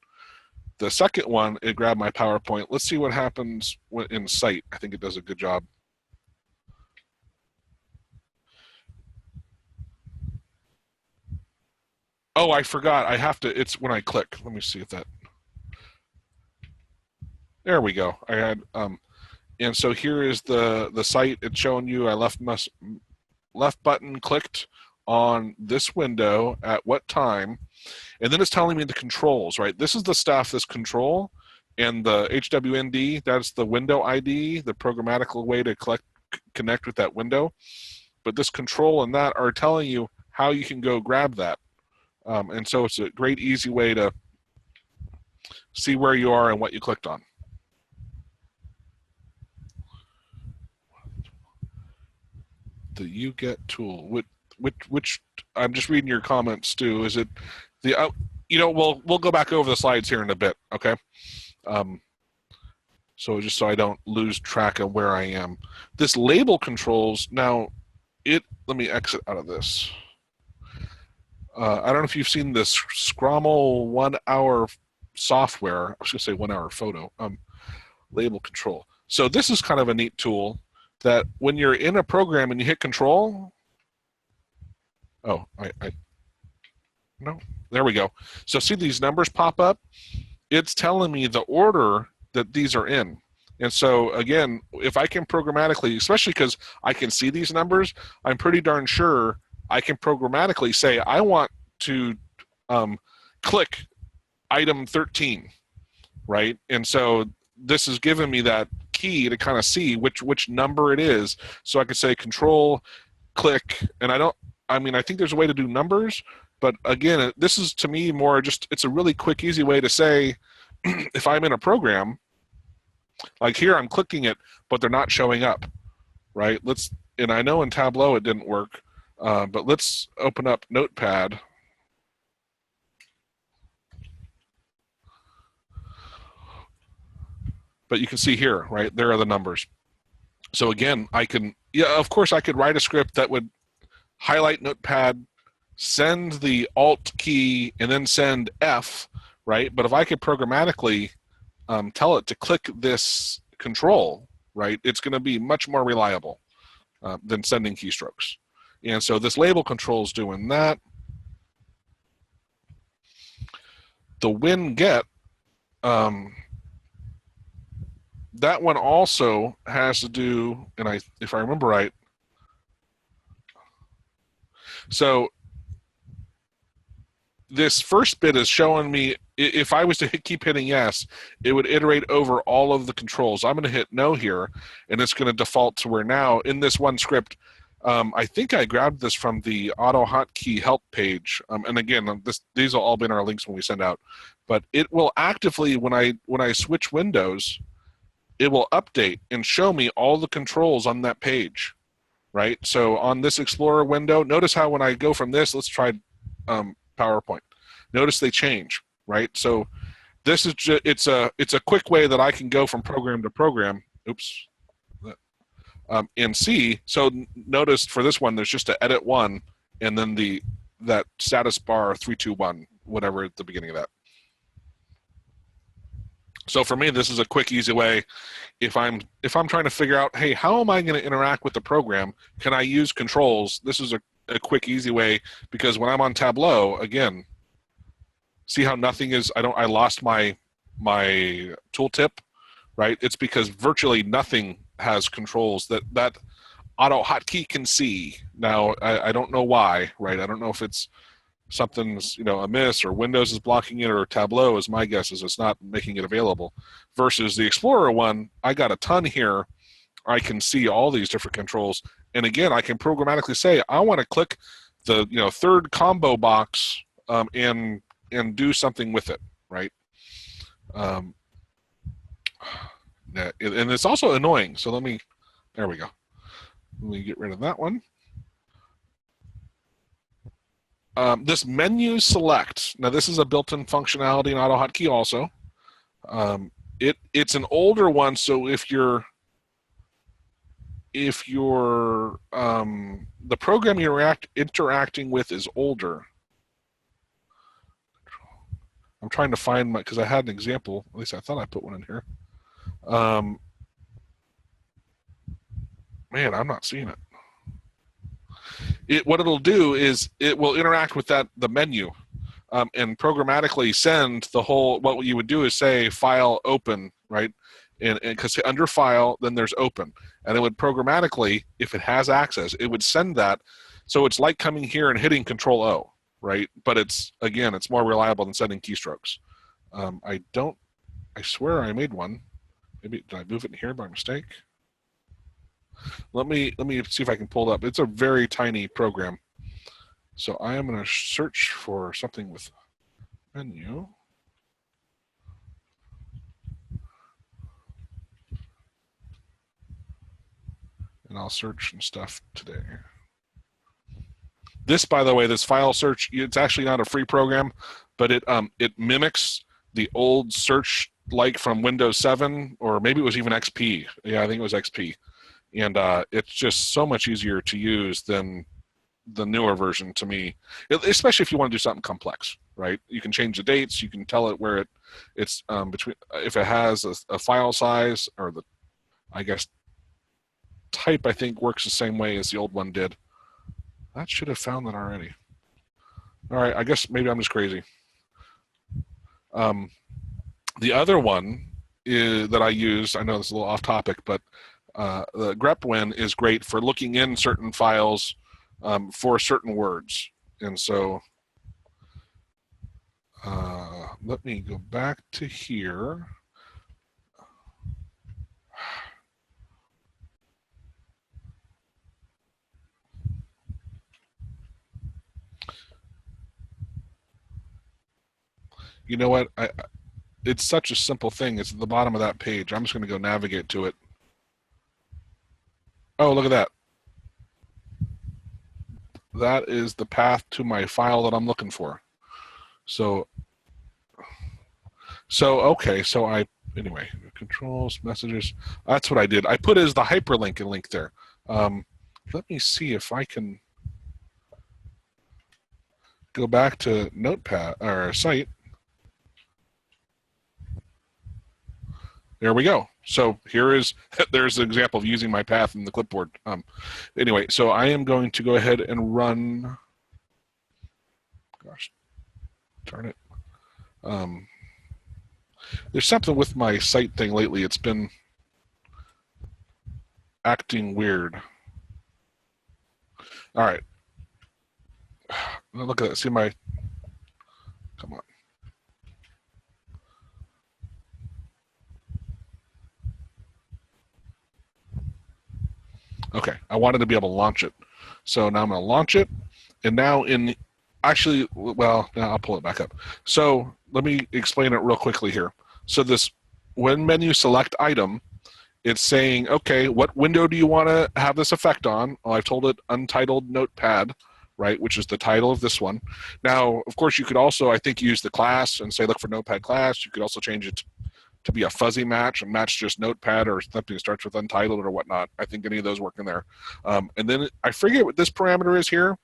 The second one, it grabbed my PowerPoint. Let's see what happens in sight. I think it does a good job. Oh, I forgot. I have to, it's when I click. Let me see if that, there we go. I had, and so here is the site. It's showing you I left button clicked on this window at what time, and then it's telling me the controls, right? This is the stuff, this control, and the HWND, that's the window ID, the programmatical way to connect with that window. But this control and that are telling you how you can go grab that. And so it's a great, easy way to see where you are and what you clicked on. The UGet tool, which I'm just reading your comments, Stu. Is it the we'll go back over the slides here in a bit, okay? So just so I don't lose track of where I am. This label controls, now let me exit out of this. I don't know if you've seen this Scrommel 1 hour software. I was going to say 1 hour photo. Label control. So this is kind of a neat tool that when you're in a program and you hit control, oh, no, there we go. So see these numbers pop up? It's telling me the order that these are in. And so again, if I can programmatically, especially because I can see these numbers, I'm pretty darn sure I can programmatically say, I want to click item 13, right? And so this is giving me that key to kind of see which number it is. So I could say control, click, and I think there's a way to do numbers, but again, this is to me more just, it's a really quick, easy way to say, if I'm in a program, like here I'm clicking it, but they're not showing up, right? And I know in Tableau it didn't work, but let's open up Notepad. But you can see here, right, there are the numbers. So again, of course I could write a script that would highlight Notepad, send the Alt key, and then send F, right? But if I could programmatically tell it to click this control, right, it's going to be much more reliable than sending keystrokes. And so this label control is doing that. The win get, that one also has to do, and if I remember right, so this first bit is showing me, if I was to keep hitting yes, it would iterate over all of the controls. I'm going to hit no here, and it's going to default to where now in this one script, I think I grabbed this from the AutoHotkey help page, and again, these will all be in our links when we send out. But it will actively, when I switch windows, it will update and show me all the controls on that page, right? So on this Explorer window, notice how when I go from this, let's try PowerPoint. Notice they change, right? So this is it's a quick way that I can go from program to program. Oops. And see, so notice for this one, there's just an edit one, and then that status bar 321, whatever at the beginning of that. So for me, this is a quick, easy way. If I'm trying to figure out, hey, how am I going to interact with the program? Can I use controls? This is a quick, easy way, because when I'm on Tableau, again, see how nothing is. I lost my tooltip, right? It's because virtually nothing has controls that AutoHotkey can see. Now I don't know why, right? I don't know if it's something's amiss, or Windows is blocking it, or Tableau, is my guess, is it's not making it available. Versus the Explorer one, I got a ton here. I can see all these different controls, and again, I can programmatically say I want to click the third combo box and do something with it, right? Yeah, and it's also annoying. So there we go. Let me get rid of that one. This menu select. Now, this is a built-in functionality in AutoHotkey also. It's an older one, so if you're the program you're interacting with is older. I'm trying to find because I had an example. At least I thought I put one in here. Man, I'm not seeing it. What it'll do is it will interact with the menu and programmatically send the whole. What you would do is say File Open, right? And because under File, then there's Open, and it would programmatically, if it has access, it would send that. So it's like coming here and hitting Control O, right? But it's more reliable than sending keystrokes. I swear I made one. Maybe did I move it in here by mistake? Let me see if I can pull it up. It's a very tiny program. So I am going to search for something with menu. And I'll search and stuff today. This, by the way, this file search, it's actually not a free program, but it mimics the old search like from Windows 7, or maybe it was even XP. Yeah, I think it was XP. And it's just so much easier to use than the newer version to me, especially if you want to do something complex, right? You can change the dates. You can tell it where it's between, if it has a file size, or I guess type, I think works the same way as the old one did. That should have found that already. All right, I guess maybe I'm just crazy. The other one that I use, I know this is a little off topic, but the grepwin is great for looking in certain files for certain words. And so let me go back to here. You know what? It's such a simple thing. It's at the bottom of that page. I'm just going to go navigate to it. Oh, look at that. That is the path to my file that I'm looking for. So okay, so anyway, controls, messages, that's what I did. I put as the hyperlink and link there. Let me see if I can go back to Notepad, or site. There we go. So there's an example of using my path in the clipboard. Anyway, so I am going to go ahead and run, gosh, darn it. There's something with my site thing lately. It's been acting weird. All right. Look at that. See my, come on. Okay, I wanted to be able to launch it. So now I'm going to launch it. And now now I'll pull it back up. So let me explain it real quickly here. So this, when menu select item, it's saying, okay, what window do you want to have this effect on? Well, I've told it untitled notepad, right, which is the title of this one. Now, of course, you could also, I think, use the class and say, look for notepad class. You could also change it to be a fuzzy match and match just notepad or something that starts with untitled or whatnot. I think any of those work in there. And then I forget what this parameter is here,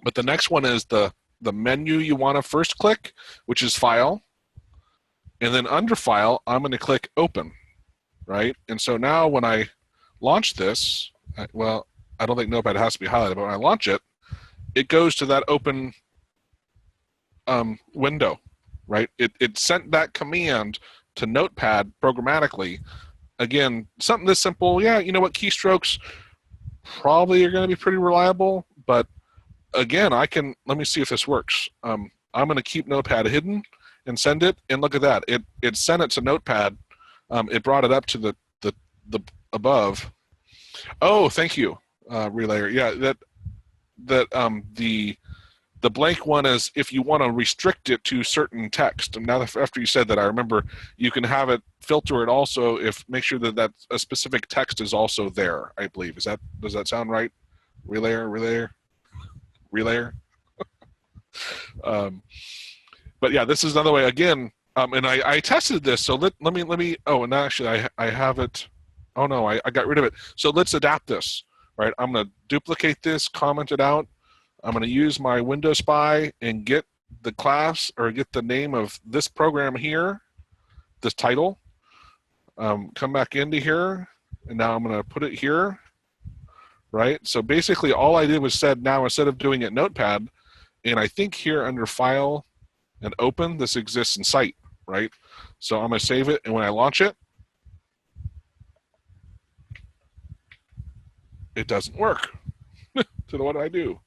but the next one is the menu you want to first click, which is file. And then under File, I'm going to click Open, right? And so now when I launch this, well, I don't think Notepad has to be highlighted, but when I launch it, it goes to that open window, right? It sent that command to Notepad programmatically. Again, something this simple, yeah, you know what, keystrokes probably are going to be pretty reliable, but again, let me see if this works. I'm going to keep Notepad hidden and send it, and look at that. It sent it to Notepad. It brought it up to the above. Oh, thank you, Relayer. Yeah, the blank one is if you want to restrict it to certain text. And now after you said that, I remember you can have it filter it also if make sure that a specific text is also there, I believe. Does that sound right? Relayer. But yeah, this is another way again. And I tested this, so let me. Oh, and actually I have it. Oh no, I got rid of it. So let's adapt this, right? I'm going to duplicate this, comment it out. I'm going to use my Windows Spy and get the class or get the name of this program here, this title. Come back into here, and now I'm going to put it here, right? So basically all I did was said now instead of doing it Notepad, and I think here under File and Open, this exists in Sight, right? So I'm going to save it, and when I launch it, it doesn't work. So what do I do?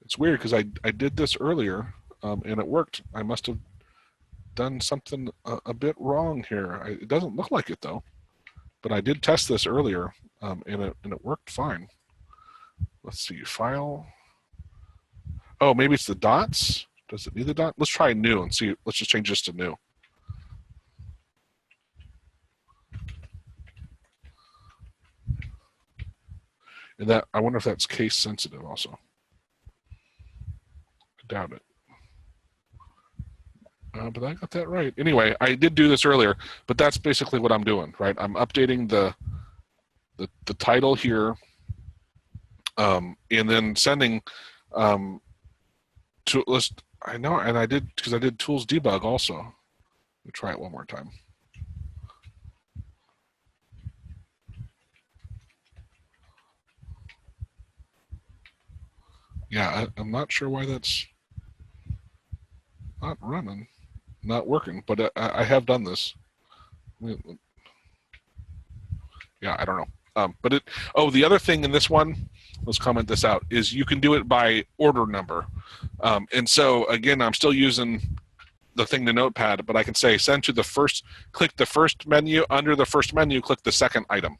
It's weird because I did this earlier and it worked. I must have done something a bit wrong here. It doesn't look like it though, but I did test this earlier and it worked fine. Let's see, File. Oh, maybe it's the dots. Does it need the dot? Let's try new and see. Let's just change this to new. And that, I wonder if that's case sensitive also. I doubt it. But I got that right. Anyway, I did do this earlier, but that's basically what I'm doing, right? I'm updating the title here, and then sending to list. I know, and I did because I did tools debug also. Let me try it one more time. Yeah, I'm not sure why that's not running, not working, but I have done this. Yeah, I don't know. But the other thing in this one, let's comment this out, is you can do it by order number. And so again, I'm still using the thing to Notepad, but I can say send to the first, click the first menu, under the first menu, click the second item.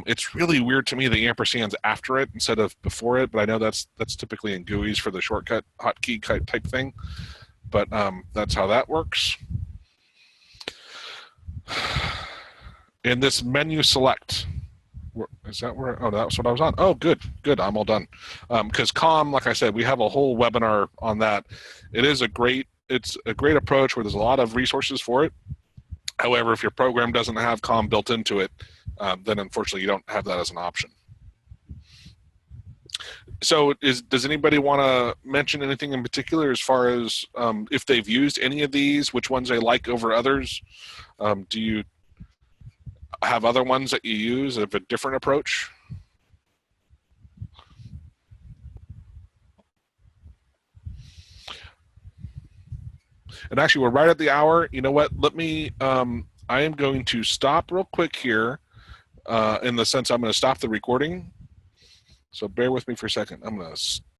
It's really weird to me the ampersand's after it instead of before it, but I know that's typically in GUIs for the shortcut hotkey type thing. But that's how that works. And this menu select, is that where? Oh, that's what I was on. Oh, good. I'm all done. Because COM, like I said, we have a whole webinar on that. It's a great approach where there's a lot of resources for it. However, if your program doesn't have COM built into it, then unfortunately you don't have that as an option. So does anybody want to mention anything in particular as far as if they've used any of these, which ones they like over others? Do you have other ones that you use of a different approach? And actually, we're right at the hour. You know what? Let me, I am going to stop real quick here in the sense I'm going to stop the recording. So bear with me for a second. I'm going to